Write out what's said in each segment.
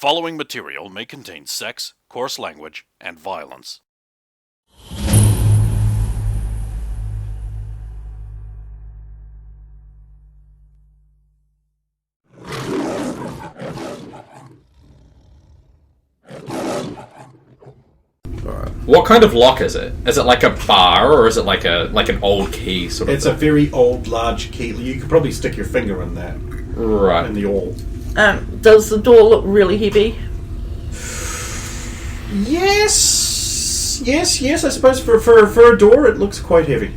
following material may contain sex, coarse language, and violence. What kind of lock is it? Is it like a bar, or is it like an old key sort of? It's a very old, large key. You could probably stick your finger in that. Right. In the all. Does the door look really heavy? Yes. I suppose for a door, it looks quite heavy.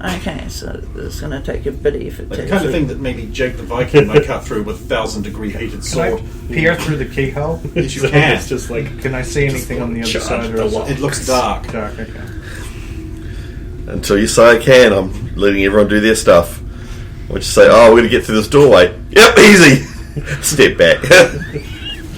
Okay, so it's going to take a bit of effort. Like the kind of thing that maybe Jake the Viking might cut through with 1,000-degree heated sword. Can I peer through the keyhole? Yes, you can. It's just like, can I see anything on the other side? Or It looks dark. Dark, okay. Until you say I can, I'm letting everyone do their stuff. Once you say, oh, we're going to get through this doorway. Yep, easy. Step back.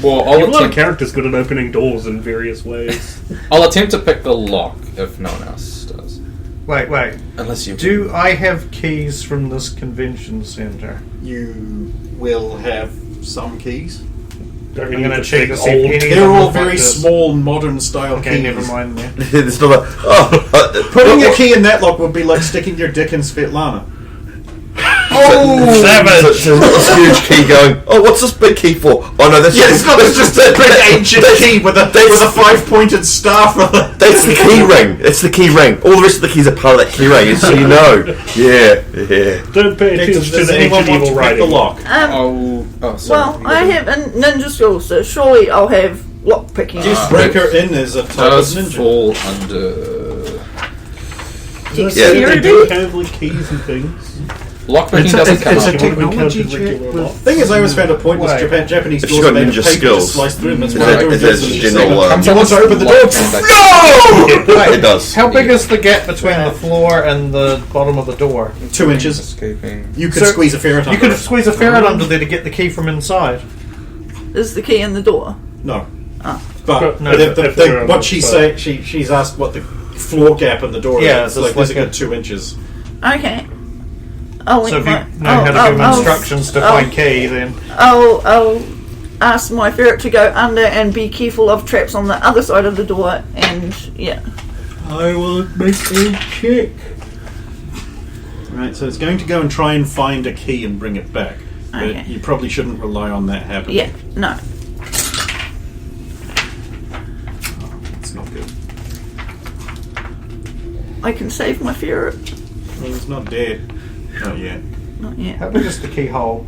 Well, a lot of characters good at opening doors in various ways. I'll attempt to pick the lock if no one else does. Wait. Unless you do, I have keys from this convention center? You will have some keys. I'm going to check to see if any of they're them all look very like this. small, modern style Okay, keys. never mind then. It's not a, Putting a key in that lock would be like sticking your dick in Svetlana. Oh, savage! So this huge key going, oh, what's this big key for? Oh no, that's it's just a big ancient key with a 5-pointed staff on it. That's the key ring. It's the key ring. All the rest of the keys are part of that key ring, so you know. Yeah. Don't pay attention to the ancient evil writing. The lock? Sorry. Well, I have a ninja skill, so surely I'll have lock picking. Just breaker in as a type of ninja. Fall under Dexterity? They do have like keys and things. Lockpicking doesn't come It's a up. technology check. The thing is, I always found a point with Japanese If she's doors got made ninja of paper skills, to slice through them. That's is what I that- do. is that just general, You want to open the door? No! It does. How big is the gap between the floor and the bottom of the door? 2 inches. Escaping. You could squeeze a ferret under You could it. squeeze a ferret under there to get the key from inside. Is the key in the door? No. Ah. But No, what she's saying, she's asked what the floor gap in the door is. It's like a good 2 inches. Okay. I'll So if link you know how to give instructions to find key, then... I'll ask my ferret to go under and be careful of traps on the other side of the door, and yeah. I will make a check. Right, so it's going to go and try and find a key and bring it back. Okay. But you probably shouldn't rely on that happening. Yeah, no. It's not good. I can save my ferret. Well, it's not dead. Not yet. Not yet. How big is the keyhole?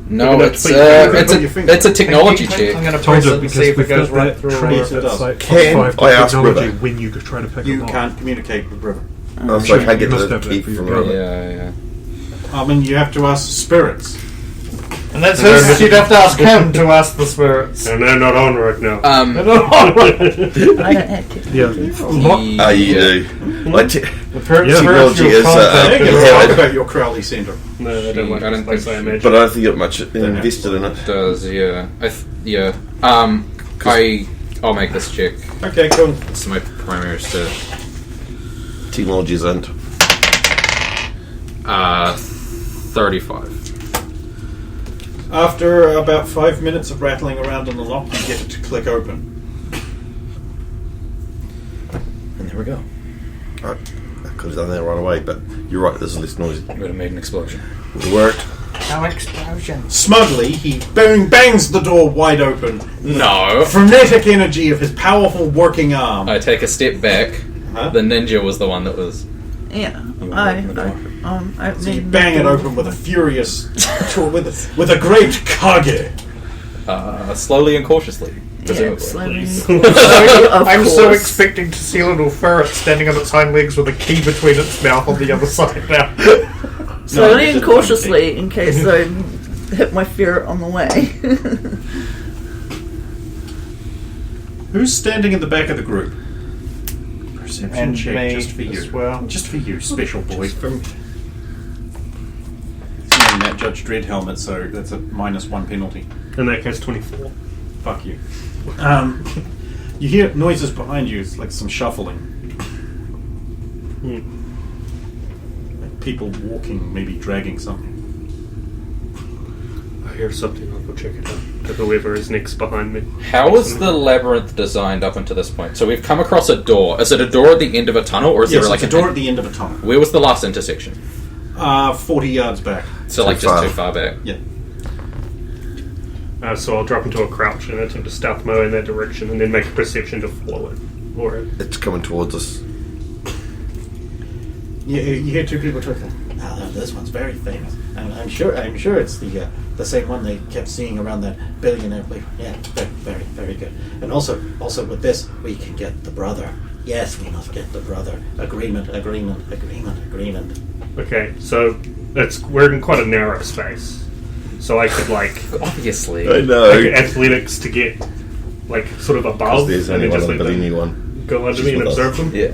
No, You're it's gonna a technology I'm check. going to press it and see if it goes right through. Trait Yes, it that's does. like Can +5 to I ask technology River? when you try to pick You them can't communicate with River. Oh, so I can't You get must the have that key for your from brother. Robert. Yeah. I mean, you have to ask spirits. And that's his, you'd have to ask him to ask the spirits. And they're not on right now. I don't have to. Yeah. You do. Like The spirits technology you'll is, contact I you don't have talk it. about your Crowley Centre. No, I don't like I don't this place, think I imagine. but I don't think you got much invested in it. It does, yeah. I'll make this check. Okay, cool. It's my primary stat. Technology isn't. 35. After about 5 minutes of rattling around on the lock, you get it to click open. And there we go. I could have done that right away, but you're right, this is less noisy. Would have made an explosion. Would have worked. No explosion. Smugly, he bangs the door wide open. No. Frenetic energy of his powerful working arm. I take a step back. Huh? The ninja was the one that was... Yeah, So you bang it open with a furious, with a great kage. slowly and cautiously. Yeah, Presumably. slowly. I'm so expecting to see a little ferret standing on its hind legs with a key between its mouth on the other side now. Slowly and cautiously, in case I hit my ferret on the way. Who's standing in the back of the group? Perception And check me just for you. as well. Just for you, special boy. He's wearing that Judge Dredd helmet, so that's a -1 penalty. In that case, 24. Fuck you. You hear noises behind you. It's like some shuffling. Like people walking, maybe dragging something. I hear something. I'll go check it out. to whoever is next behind me. How is the labyrinth designed up until this point? So we've come across a door. Is it a door at the end of a tunnel, or is there like a door at the end of a tunnel? Where was the last intersection? 40 yards back. So like just too far back. Yeah. So I'll drop into a crouch and attempt to stealth mow in that direction, and then make a perception to follow it. Or It's coming towards us. You hear two people talking. Oh, this one's very famous. I'm sure it's the same one they kept seeing around that billionaire place. Yeah, very, very good. And also with this, we can get the brother. Yes, we must get the brother. Agreement. Okay, so we're in quite a narrow space. So I could Obviously. I know. athletics to get sort of above, There's and only then one just let Bellini them one. go under me and with us. observe them. Yeah.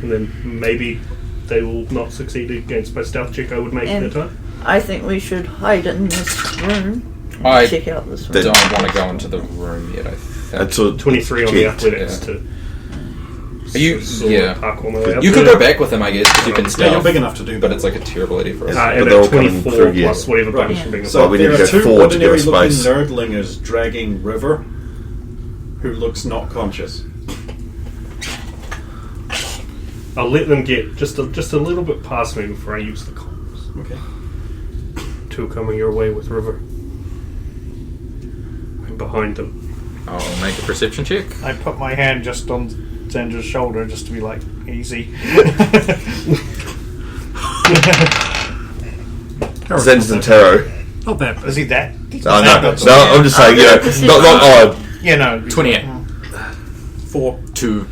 And then maybe they will not succeed against my stealth check I would make at And that time. I think we should hide in this room and I check out this room. don't want to go into the room yet, I think. That's a 23 on the checked. athletics Yeah. to You, sort of yeah. parkour my way up You could there. go back with him, I guess, because you can Yeah, stealth. you're big enough to do that. But it's like a terrible idea for us. But And they're all at coming 24 through, yeah. plus whatever bonus from being a So Well, we need there to are go two forward to give us ordinary-looking space. nerdlingers dragging River, who looks not conscious. I'll let them get just a little bit past me before I use the comms. Okay. Two coming your way with River. I'm behind them. I'll make a perception check. I put my hand just on Zendra's shoulder just to be like, easy. Zen's and Tarot. Not bad. Is he that? No, I'm just saying, not odd. Yeah, no. 28. 4. To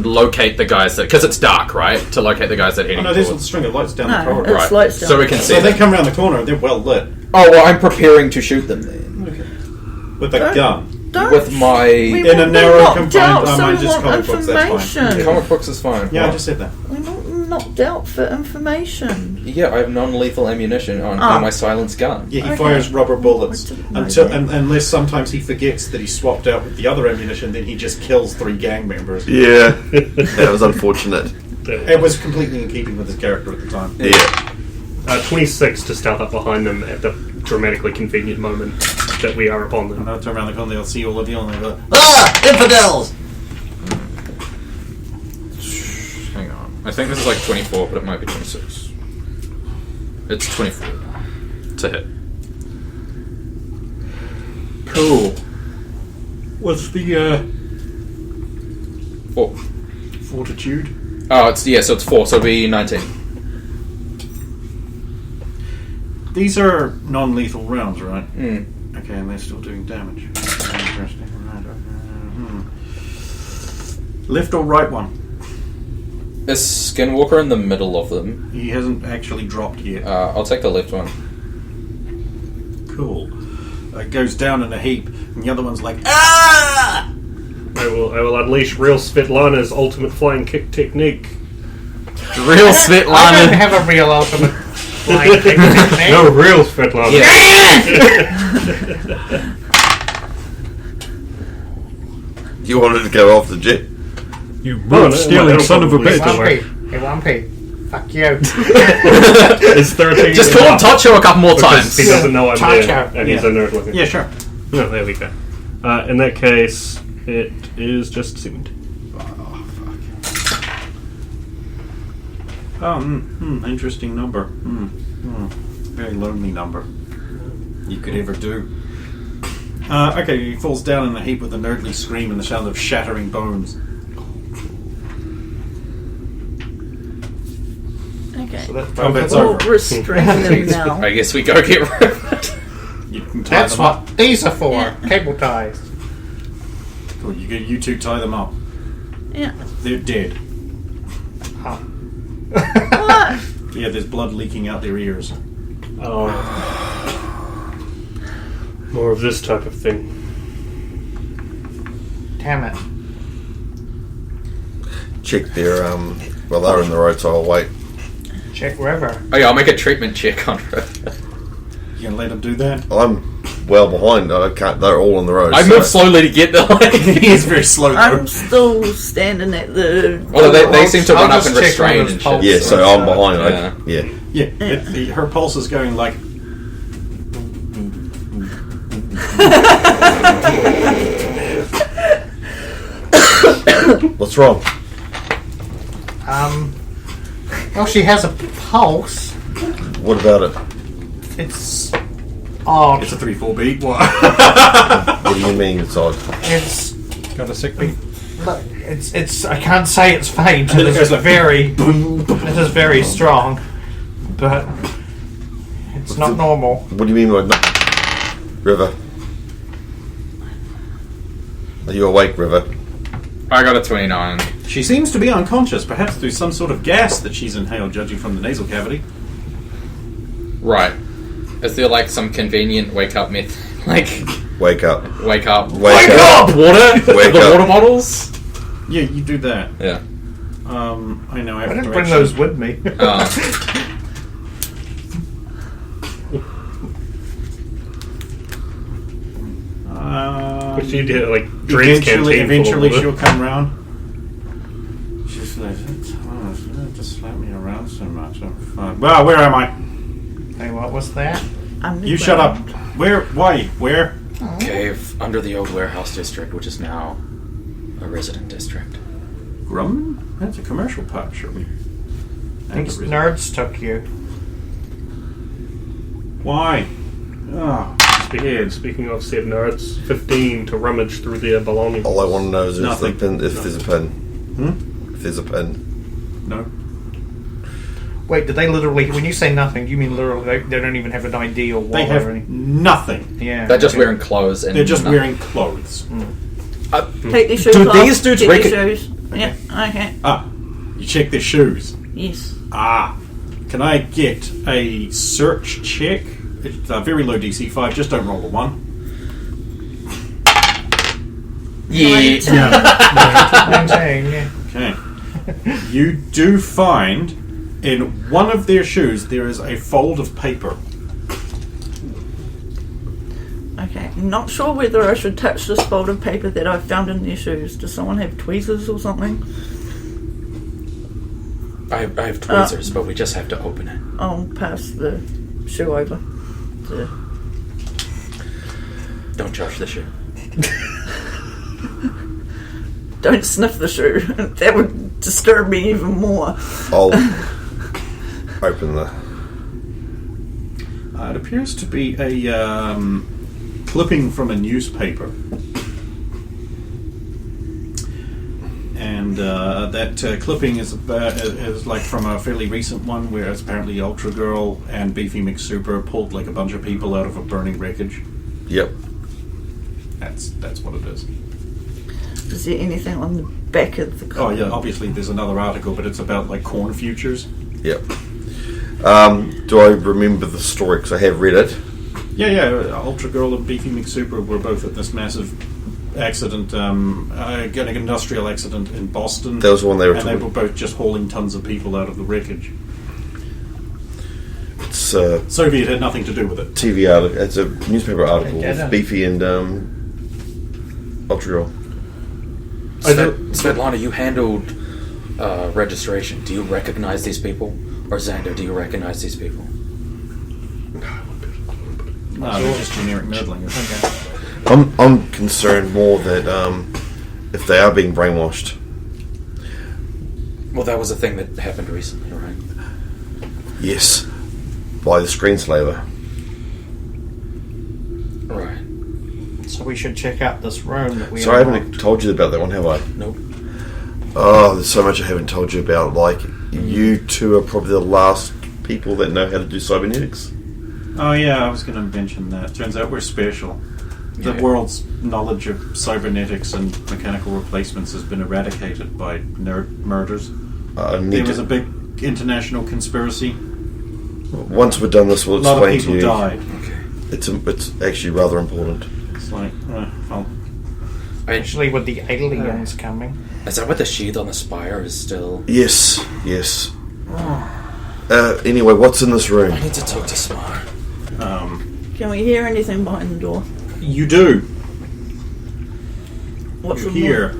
locate the guys that... Because it's dark, right? To locate the guys that are Oh heading no, there's a towards. string of lights down No, the corridor. it's Right. lights down. So we can see So they them. come around the corner, they're well lit. Oh, well, I'm preparing to shoot them then. With a gun. Don't With my... we In a want narrow them knocked confined- out, I so might we just want comic books, that's fine. information. Comic books is fine. Yeah, I Right. just said that. We're not knocked out for information. Yeah, I have non-lethal ammunition on my silenced gun. Yeah, he Okay. fires rubber bullets I didn't know unless sometimes he forgets that he swapped out with the other ammunition, then he just kills 3 gang members. Yeah. That was unfortunate. It was completely in keeping with his character at the time. Yeah. 26 to stealth up behind them at the dramatically convenient moment that we are upon And them. I'll turn around the corner, they'll see all of you, and they go, Infidels! Hang on. I think this is like 24, but it might be 26. It's 24. To hit. cool. What's the, 4. fortitude? Oh, so it's 4, so it'll be 19. These are non-lethal rounds, right? Mm. Okay, and they're still doing damage. Interesting. Left or right one? Is Skinwalker in the middle of them? He hasn't actually dropped yet. I'll take the left one. Cool. It goes down in a heap, and the other one's like, ah! I will unleash real Svetlana's ultimate flying kick technique. Real I don't Svetlana. have a real ultimate flying kick technique. No, real Svetlana. You wanted to go off the jet? You no, stealing that'll son of a probably bitch. still work. Hey, Lumpy. Fuck you. It's 13. Just call him Tacho a couple more because times. he doesn't know I'm there, Tacho. and he's a nerd looking. Yeah, sure. No, there we go. In that case, it is just 17. Oh, interesting number. Very lonely number. You could ever do. Okay, he falls down in a heap with a nerdly scream and the sound of shattering bones. Okay. So that's Combat's both of over. them. We'll restrain them now. I guess we go get rid of it. You can tie That's them up. what these are for. Yeah. Cable ties. Cool, you two tie them up. Yeah. They're dead. Huh. What? Yeah, there's blood leaking out their ears. Oh. More of this type of thing. Damn it. Check their, well, they're in the road, so I'll wait. Check River. Oh yeah, I'll make a treatment check on it. You gonna let them do that? I'm well behind. I can't. They're all on the road. I so- move slowly to get there. He is very slow though. I'm still standing at the. Well, they seem to I'll run up just and check restrain River's and pulse. shit. Yeah, so I'm behind. Yeah. Yeah. Yeah, her pulse is going like. What's wrong? Well, she has a pulse. What about it? It's odd. It's a 3-4 beat. What? What do you mean it's odd? It's Got a sick beat. it's. I can't say it's faint. It is it is very strong, but it's not normal. What do you mean by not? River? Are you awake, River? I got a 29. She seems to be unconscious, perhaps through some sort of gas that she's inhaled, judging from the nasal cavity. Right. Is there like some convenient wake up method? Like, Wake up. wake up. Wake up! Water? Wake the up. water bottles? Yeah, you do that. Yeah. I know. I didn't bring those with me. Which you did, like, drinks Eventually she'll come round. She's like, just slap me around so much. I'm fine. Well, where am I? Hey, what was that? You shut up. Where? Why? Where? Cave under the old warehouse district, which is now a resident district. Grumman? That's a commercial pub, surely. These nerds took you. Why? Oh, Speaking of said nerds, 15 to rummage through their belongings. All I want to know is if there's a Nothing. pin. If there's a pin. Hmm? If there's a pin. no. Wait, did they literally? When you say nothing, do you mean literally? They don't even have an ID or They wallet have or anything. nothing. Yeah, They're just okay. wearing clothes and They're just nothing. wearing clothes. Take these shoes Do off. these dudes Get rec- these shoes. Yeah, okay. Ah, you check their shoes. Yes. Ah, can I get a search check? It's a very low DC 5. Just don't roll a 1. Yeah. 19, yeah. Okay. You do find in one of their shoes there is a fold of paper. Okay. Not sure whether I should touch this fold of paper that I found in their shoes. Does someone have tweezers or something? I have tweezers, but we just have to open it. I'll pass the shoe over. Don't charge the shoe. Don't sniff the shoe. That would disturb me even more. I'll open the. It appears to be a clipping from a newspaper. And that clipping is like from a fairly recent one, where it's apparently Ultra Girl and Beefy McSuper pulled like a bunch of people out of a burning wreckage. Yep. That's what it is. Is there anything on the back of the Oh yeah, obviously there's another article, but it's about like corn futures. Yep. Do I remember the story? Because I have read it. Yeah. Ultra Girl and Beefy McSuper were both at this massive accident, an industrial accident in Boston. That was the one they were and they talking. were both just hauling tons of people out of the wreckage. It's Soviet had nothing to do with it. TV article. It's a newspaper article Yeah, with Beefy and Ultra Girl. Svetlana, you handled registration. Do you recognize these people? Or Xander, do you recognize these people? No, they're just generic nerdlings. I'm concerned more that if they are being brainwashed. Well, that was a thing that happened recently, right? Yes. By the screenslaver. Right. So we should check out this room that we. Sorry, I haven't unlocked. told you about that one, have I? Nope. Oh, there's so much I haven't told you about. Like, you two are probably the last people that know how to do cybernetics. Oh yeah, I was going to mention that. Turns out we're special. The Yeah. world's knowledge of cybernetics and mechanical replacements has been eradicated by murders. There was a big international conspiracy. Once we're done this, we'll A lot of explain to people you. died. Okay. It's actually rather important. It's like, well, Actually, with the aliens coming. Is that what the sheath on the spire is still? Yes. Anyway, what's in this room? I need to talk to Smart. Can we hear anything behind the door? you do. What's You the hear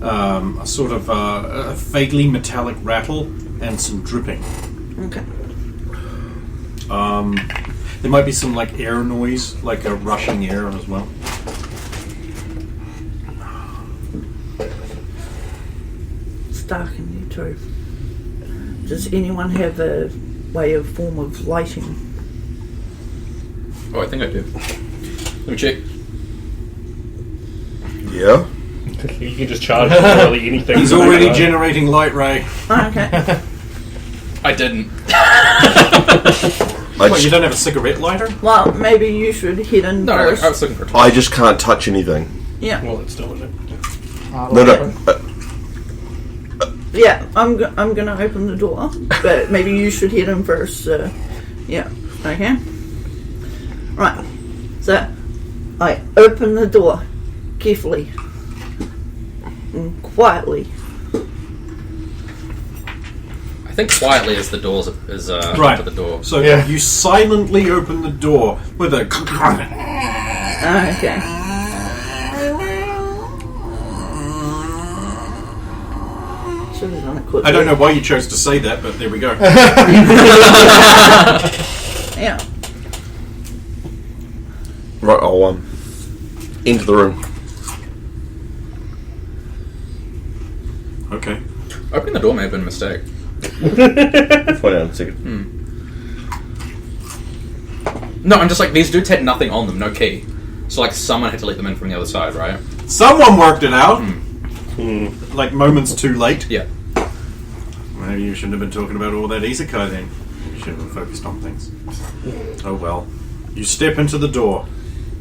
a sort of a vaguely metallic rattle and some dripping. Okay. There might be some like air noise, like a rushing air as well. dark in there too. Does anyone have a form of lighting? Oh, I think I do. Let me check. Yeah. You can just charge literally anything. He's already generating light ray. Oh, okay. I didn't. What, you don't have a cigarette lighter? Well, maybe you should head in No, first. I was looking for. I just can't touch anything. Yeah. Well, it's still in it. No. Yeah, I'm gonna open the door, but maybe you should head in first. Yeah, okay. Right, so I open the door carefully and quietly. I think quietly is the doors is Right. to the door. So Yeah. you silently open the door with a... Okay. Should have done it quickly. I don't know why you chose to say that, but there we go. Yeah. Right, I'll into the room. Okay. Opening the door may have been a mistake. Find out in a second. No, I'm just like, these dudes had nothing on them, no key. So like someone had to let them in from the other side, right? Someone worked it out. Like moments too late. Yeah. Maybe you shouldn't have been talking about all that isekai then. You should have been focused on things. Oh well. You step into the door,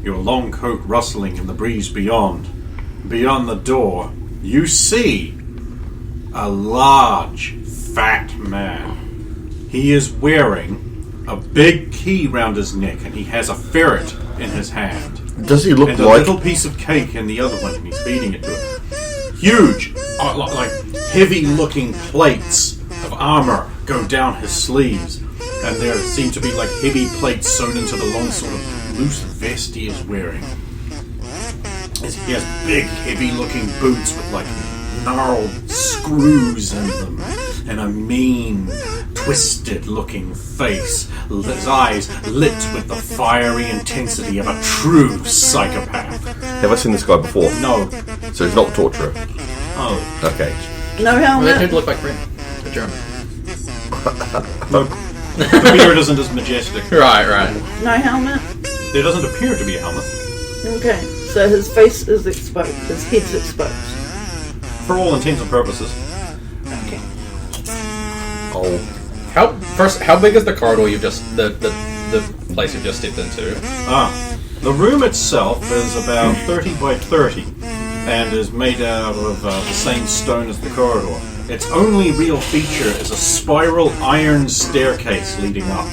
your long coat rustling in the breeze beyond. Beyond the door, you see a large, fat man. He is wearing a big key round his neck and he has a ferret in his hand. Does he look And like... a little piece of cake in the other one, and he's feeding it to it. Huge, like heavy-looking plates of armor go down his sleeves, and there seem to be like heavy plates sewn into the long sort of loose vest he is wearing. He has big, heavy-looking boots with like gnarled screws in them, and a mean, twisted-looking face. His eyes lit with the fiery intensity of a true psychopath. Have I seen this guy before? No. So he's not the torturer. Oh. Okay. No Well, that helmet. did look like Brent, the German. No. The beard isn't as majestic. Right. No helmet. There doesn't appear to be a helmet. Okay, so his face is exposed. His head's exposed. For all intents and purposes. Okay. Oh. How big is the corridor you've just the place you've just stepped into? The room itself is about 30 by 30 and is made out of the same stone as the corridor. Its only real feature is a spiral iron staircase leading up.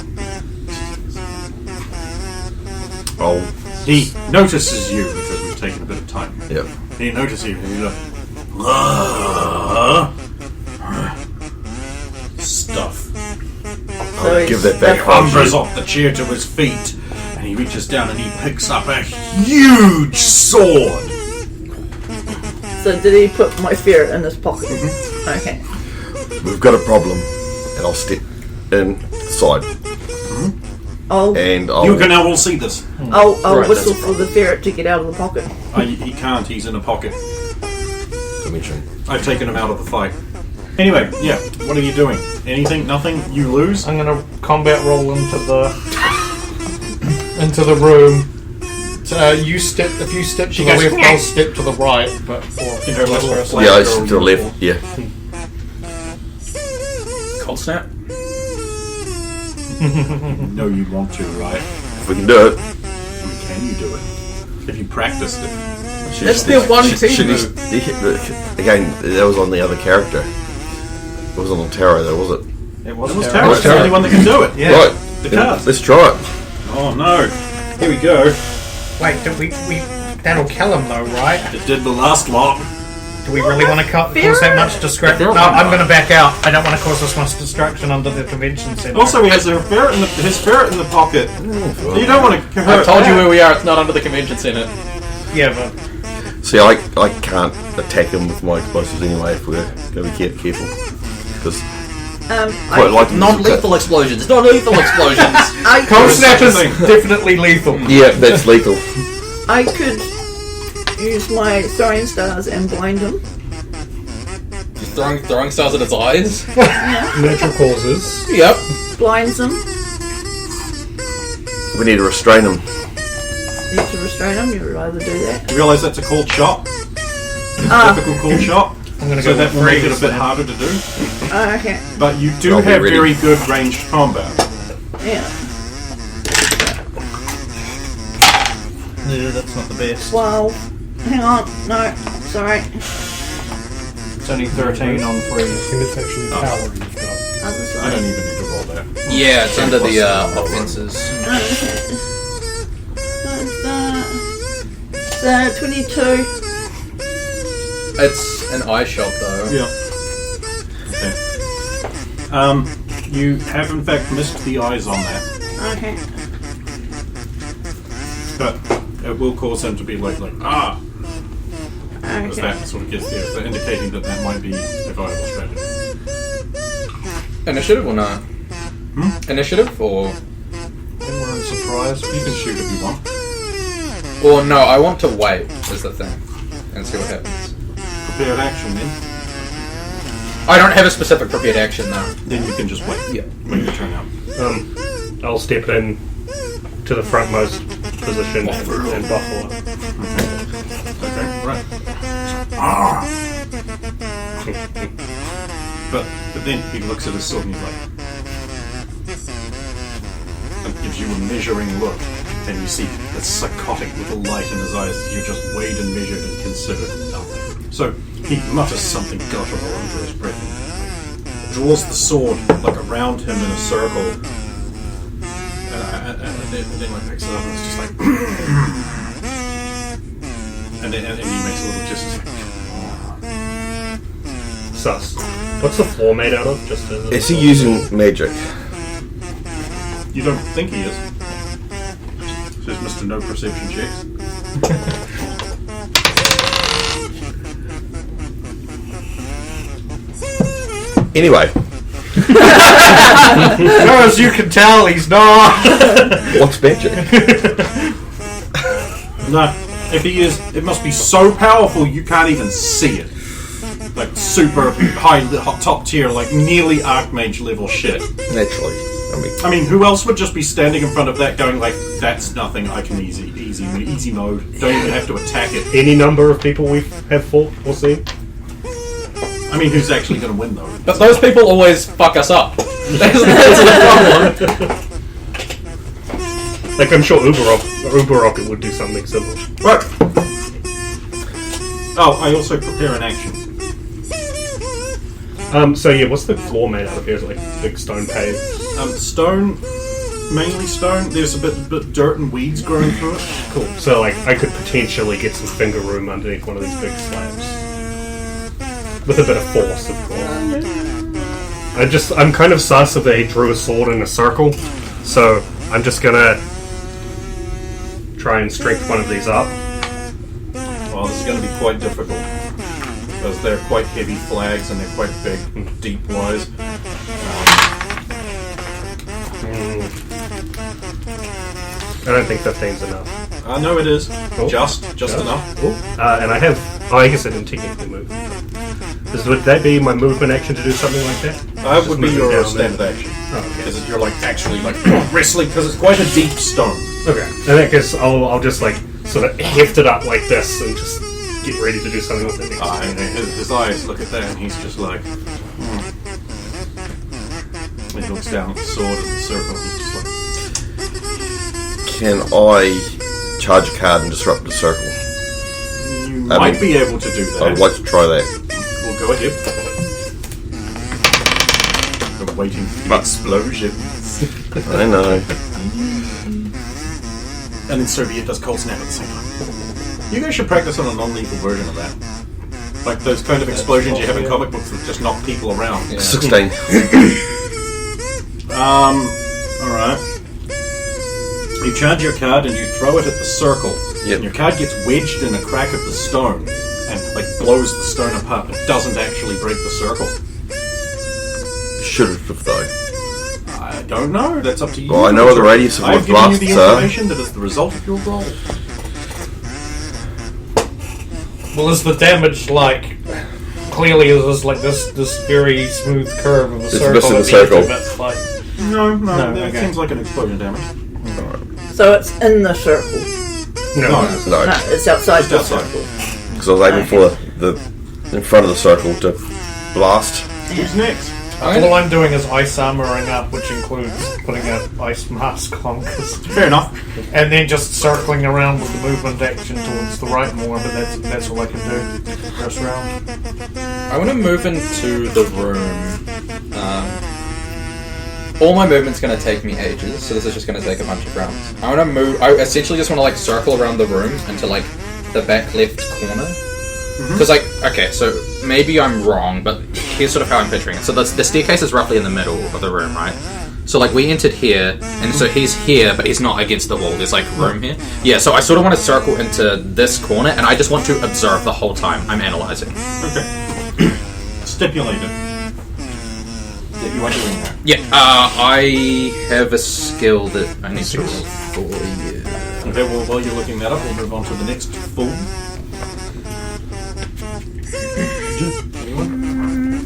Oh. He notices you because we've taken a bit of time. Yep. He notices you and he's like, stuff. So Give he's that back. Lumbers off the chair to his feet, and he reaches down and he picks up a huge sword. So did he put my ferret in his pocket? Okay. We've got a problem. And I'll step inside. I'll And I'll... You can now all see this. I'll Right, whistle that's a for the ferret to get out of the pocket. He can't, he's in a pocket. dimension. I've taken him out of the fight. Anyway, yeah, what are you doing? Anything? Nothing? You lose? I'm gonna combat roll into the room. If you step to the left, I'll step to the right. But In her left first. Yeah, I step to the left. Yeah. Cold snap. No, you want to, right? If we can do it. Can you do it? Have you practiced it? That's their one team move. Again, that was on the other character. It wasn't on Taro, though, was it? It was It Tara. was It's the Tara. only one that can do it. Yeah. Right. The card. Let's try it. Oh no. Here we go. wait, that'll kill him though, right? It did the last lot. Do we really want to cause that much destruction? No, I'm going to back out. I don't want to cause this much destruction under the convention center. Also, he has his ferret in the pocket. You don't want to hurt I told you that. where we are. It's not under the convention center. yeah, but See, I can't attack him with my explosives anyway if we're going to be careful. Because quite like Non-lethal explosions. Non-lethal explosions. cold snap is thing. definitely lethal. Yeah, that's lethal. I could use my throwing stars and blind him. throwing stars at its eyes. Natural causes. Yep. Blinds them. We need to restrain him. Need to restrain them. You would rather do that. You realise that's a cold shot? Typical cold shot. So that will make it a bit harder to do. Okay. But you do I'll be have ready. very good ranged combat. Yeah. No, that's not the best. 12. Hang on. No. Sorry. It's only 13 on 3. I think it's actually power you've got. Other I side. don't even need to roll that. Yeah, it's under the offenses. Okay. So 22. It's an eye shot though. Yeah. Okay. You have in fact missed the eyes on that, Okay. but it will cause them to be like as Okay. that sort of gets there, so indicating that that might be a viable strategy. Initiative or not? Initiative or? Then we're in surprise. You can shoot if you want. Or no, I want to wait, is the thing. And see what happens. Prepared action then. I don't have a specific prepared action though. Then you can just wait. Yeah. Wait your turn out. I'll step in to the frontmost position and buffalo. Okay, right. But then he looks at his sword and he's like, and gives you a measuring look, and you see a psychotic little light in his eyes as you just weighed and measured and considered nothing. So he mutters something guttural under his breath, draws the sword like around him in a circle, and then like picks it up and it's just like, and he makes a little gesture like, Sus. What's the floor made out of? Just as Is he using magic? you don't think he is. Says Mr. No Perception checks. Anyway, No, as you can tell, he's not. what's magic? No, if he is, it must be so powerful you can't even see it. Like super high, top tier, like nearly Archmage level shit. Naturally. I mean, who else would just be standing in front of that going like, that's nothing, I can easy mode. Don't even have to attack it. any number of people we have fought or seen. I mean, who's actually going to win though? But those people always fuck us up. That's the problem. Like I'm sure Uber Rocket would do something similar. Right. Oh, I also prepare an action. So yeah, what's the floor made out of here? Is it like big stone paved? Stone, mainly stone. There's a bit dirt and weeds growing through it. Cool. So like I could potentially get some finger room underneath one of these big slabs. With a bit of force, of course. I'm kind of sus of that he drew a sword in a circle, so I'm just gonna try and strength one of these up. Well, this is going to be quite difficult because they're quite heavy flags and they're quite big and deep wise. I don't think 15's enough. I know it is. Oh. Just enough. And I have. Oh, I guess I didn't technically move. Would that be my movement action to do something like that? That would be moving your down standard there. action. Oh, okay. Because you're like actually like wrestling because it's quite a deep stone. Okay. In that case, I'll just like sort of heft it up like this and just get ready to do something with it. And his eyes look at that and he's just like, He looks down at the sword in the circle and he's just like, Can I charge a card and disrupt the circle? you might be able to do that. I'd like to try that. We'll go ahead. We're waiting for the explosion. I know. And then Soviet does cold snap at the same time. You guys should practice on a non-lethal version of that. Like those kind of explosions you have in comic books that just knock people around. Yeah. 16. Alright. You charge your card and you throw it at the circle. Yep. And your card gets wedged in a crack of the stone and like blows the stone apart but doesn't actually break the circle. Should have though. I don't know. That's up to you. Well, I know what the radius of my I've given you the blasts are. information that is the result of your roll. Well, is the damage like clearly there's like this very smooth curve of a circle. missing at the the edge circle. of it, like, No, No, it okay. seems like an explosion damage. So it's in the circle. no. No, No, it's outside Just the outside. circle. because I was aiming for the in front of the circle to blast. Who's next? All I'm doing is ice armoring up, which includes putting an ice mask on, Fair enough. and then just circling around with the movement action towards the right more. But that's all I can do first round. I want to move into the room. All my movement's going to take me ages, so this is just going to take a bunch of rounds. I want to move. I essentially just want to like circle around the room into like the back left corner. Because okay, so maybe I'm wrong, but here's sort of how I'm picturing it. So the staircase is roughly in the middle of the room, right? So like we entered here, and so he's here, but he's not against the wall. There's like room here. Yeah, so I sort of want to circle into this corner, and I just want to observe the whole time. I'm analyzing. Okay. Stipulated that you are doing that. Yeah, I have a skill that I need to roll for. Yeah. Okay, well, while you're looking that up, we'll move on to the next fool. Anyone?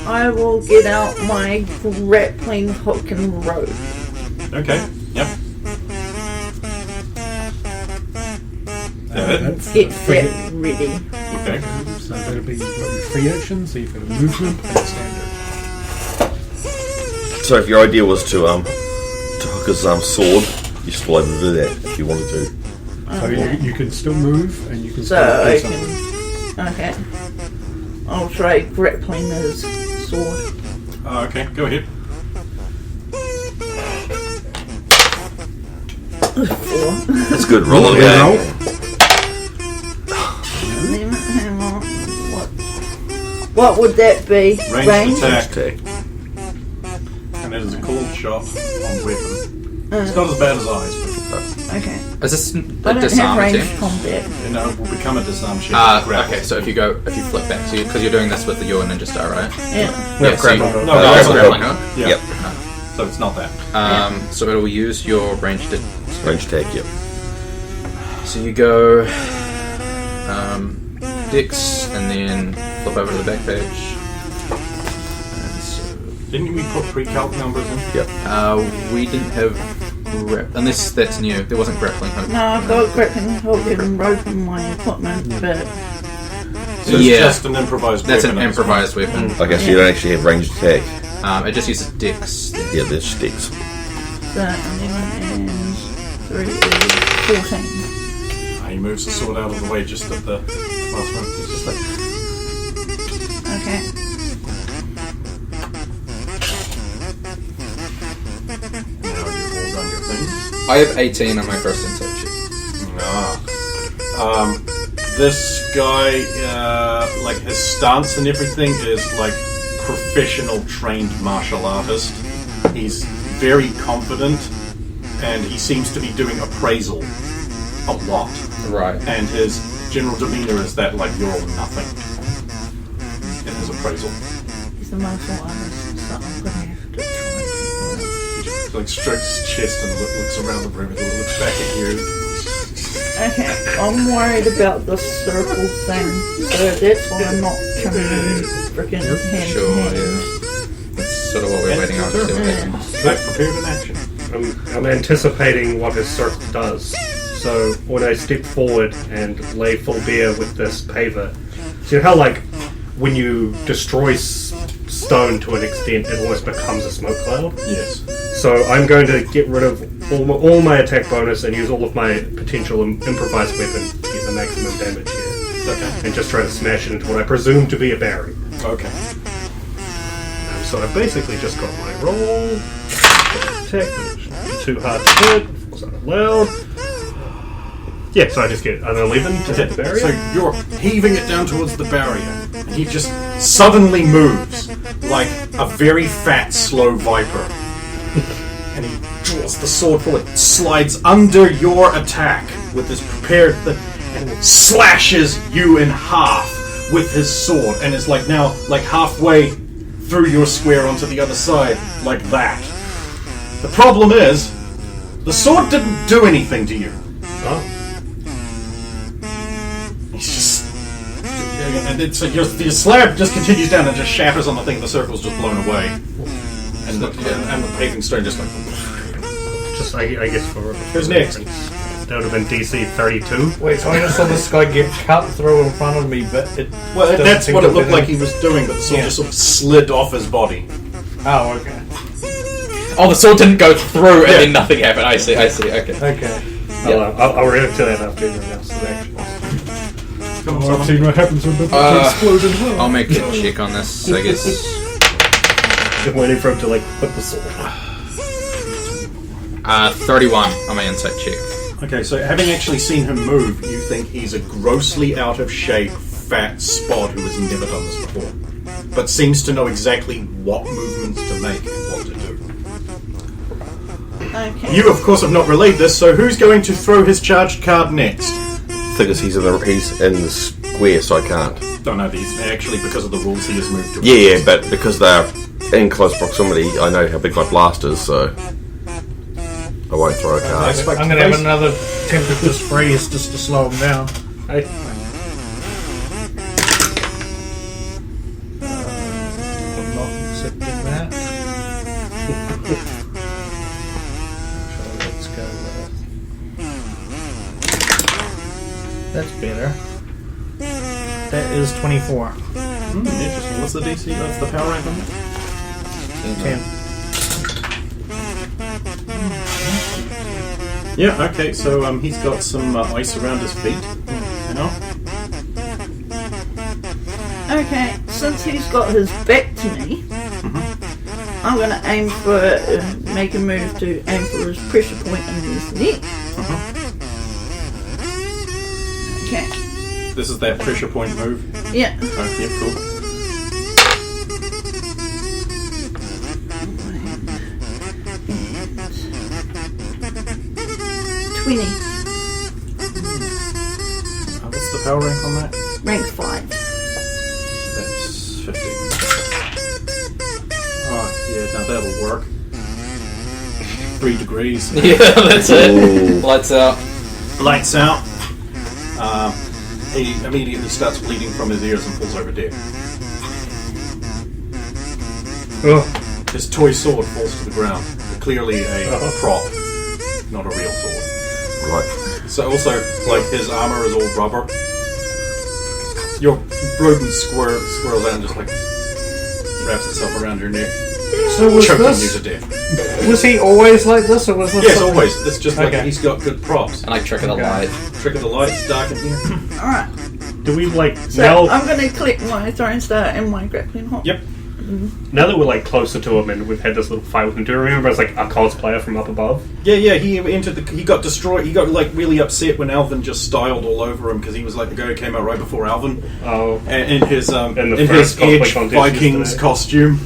I will get out my grappling hook and rope. Okay, yep. Get that ready. Okay. So that'll be free action, so you've got a movement and a standard. So if your idea was to hook his sword, you still able to do that if you wanted to. So you can still move and you can So still I do something. can. Okay. I'll try grappling his sword. Okay, go ahead. 4. That's good. Roll it again. Hang on. What would that be? Ranged attack. Okay. And it is a cold shot on weapon. It's not as bad as eyes, Okay. Is this I a don't have disarm ranged attempt? combat. but you know, it will become a disarm check. Okay, so if you flip back, so because you're doing this with your ninja star, right? Yeah. Yeah, so you, grappling hook. No, that's grappling grappling hook. hook. Yeah. Yep. So it's not that. So it will use your ranged. Range attack, yep. So you go Dix, and then flip over to the back page. And so, Didn't we put pre-calc numbers in? Yep. we didn't have unless that's new. There wasn't grappling hook. No, I've got grappling hook and rope in my equipment, but So it's Yeah. just an improvised That's weapon. an improvised weapon. Okay, so you don't actually have ranged attack. It just uses Dix. Yeah, there's sticks. the 11 and 3 is 14. He moves the sword out of the way just at the last one. He's just like, Okay. now you've all done your thing. I have 18 on my first insight check. This guy, like his stance and everything is like professional trained martial artist. He's very confident and he seems to be doing appraisal a lot. Right. And his general demeanor is that like you're all nothing in his appraisal. He's the martial artist, so I'm gonna have to try He like strokes his chest and looks around the room and looks back at you. Okay, I'm worried about the circle thing, so that's why I'm not coming in freaking hand Sure, to hand. yeah. That's sort of what we're waiting on to see what happens. Back prepared in action. I'm anticipating what his circle does. So when I step forward and lay full bare with this paver, so you know how like when you destroy stone to an extent, it almost becomes a smoke cloud? Yes. So I'm going to get rid of all my attack bonus and use all of my potential improvised weapon to get the maximum damage here. Okay. And just try to smash it into what I presume to be a barrier. Okay. So I basically just got my roll. Attack, too hard to hit, was that loud? Yeah, so I just get an 11 to hit the barrier. So you're heaving it down towards the barrier, and he just suddenly moves like a very fat, slow viper. And he draws the sword forward, slides under your attack with his prepared and slashes you in half with his sword, and is like now like halfway through your square onto the other side, like that. The problem is, the sword didn't do anything to you. Oh. He's just And it's, your slab just continues down and just shatters on the thing. The circle's just blown away, and the paving stone just like. Just I guess for Who's next? That would have been DC 32. Wait, so I just saw this guy get cut through in front of me, but it. Well, doesn't that's seem what to it looked be like he was doing, but the sword just sort of slid off his body. Oh, okay. Oh, the sword didn't go through, and then nothing happened. I see. Okay. Okay. I'll react to that after everyone else is action. I've seen what happens when the explodes as well. I'll make a check on this, I guess. I'm waiting for him to put the sword. 31 on my insight check. Okay, so having actually seen him move, you think he's a grossly out of shape, fat spod who has never done this before, but seems to know exactly what movements to make and what to do. Okay. You, of course, have not relayed this, so who's going to throw his charged card next? Thing is, he's in the square, so I can't. Don't know these. Actually, because of the rules, he has moved to. Yeah, but because they're in close proximity, I know how big my blast is, so I won't throw a card. I'm going to have another temperature freeze just to slow him down. I, I'm not accepting that. So let's go with. That's better. That is 24. Interesting. What's the DC? What's the power rank on that? 10. Yeah, okay, so he's got some ice around his feet. You know? Okay, since he's got his back to me, I'm going to aim for, make a move to aim for his pressure point in his neck. Okay. This is that pressure point move. Yeah. Oh, yeah, cool. What's the power rank on that? Rank 5. That's 50. Oh, yeah, now that'll work. 3 degrees. Yeah, that's it. Lights out. Lights out. He immediately starts bleeding from his ears and falls over dead. His toy sword falls to the ground. Clearly a prop, not a real sword. Right. So also, like, his armor is all rubber. Your rodent swirls out and just, like, wraps itself around your neck, So was choking this? you to death. Was he always like this, or was this? Yes, something- always. It's just like Okay. he's got good props. And like trick of the light. Trick of the light, it's dark in here. Alright. do we So now? I'm going to collect my throwing star and my grappling hook. Yep. Now that we're closer to him and we've had this little fight with him, do you remember as a cosplayer from up above? Yeah, he entered he got destroyed, he got, like, really upset when Alvin just styled all over him, because he was, like, the guy who came out right before Alvin. Oh. And in his, the in first his cosplay Edge contest Vikings yesterday. costume.